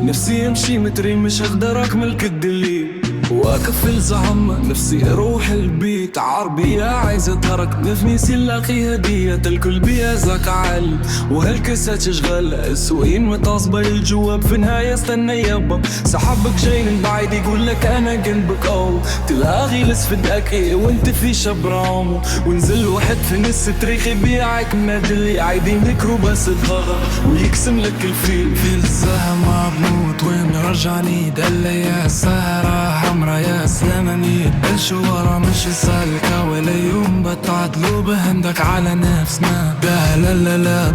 نفسي امشي متري مش هقدر اكمل كد الليل، واقف في الزحمة نفسي اروح البيت. عربية عايزة ترك بفنيسي نلاقي هدية، الكل بيها زاك عالي وهالكاسات تشغل السوقين متصبة الجواب في النهاية استنى يابا. صاحبك جاي من بعيد يقول لك انا جنبك او تلاقي لسفد اكي وانت في شبرام، ونزل واحد في نص تاريخ يبيعك مدلي عادي ميكروباص الضغط ويقسم لك الفيل. في الزحمة بموت وين رجعني دلة يا سهرة حمرا يا سلامني الشوارع مش سالكة ولا يوم بتعدلو بهندك على نفسنا ده لا لا لا.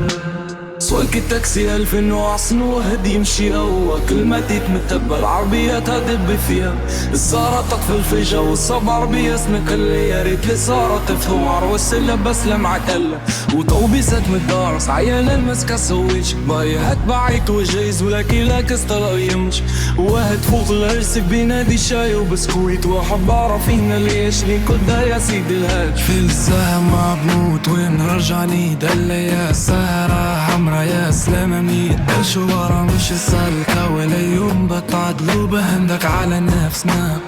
سواق التاكسي 2000 نوع صنو هدي يمشي هو كلماتي تمتبة العربيات هدب فيها السارة تطفي الفيجة والصب عربية سنك اللي يا ريت لي صارت تفهم عروسلة بس لمعك هلا وطوبيسات متدارس عيالا المسكة سويتش بايهات بعيت وجايز ولكن لاك استريمش واحد فوق الهرس بينادي شاي وبسكويت واحد بعرف هنا ليش لي كل ده يا سيدي الهاج. في الزحمة بموت وين رجعني دلة يا سهرة حمرا يا سلامني الشوارع مش سالكة ولا يوم بتعدلو بهندك على نفسنا.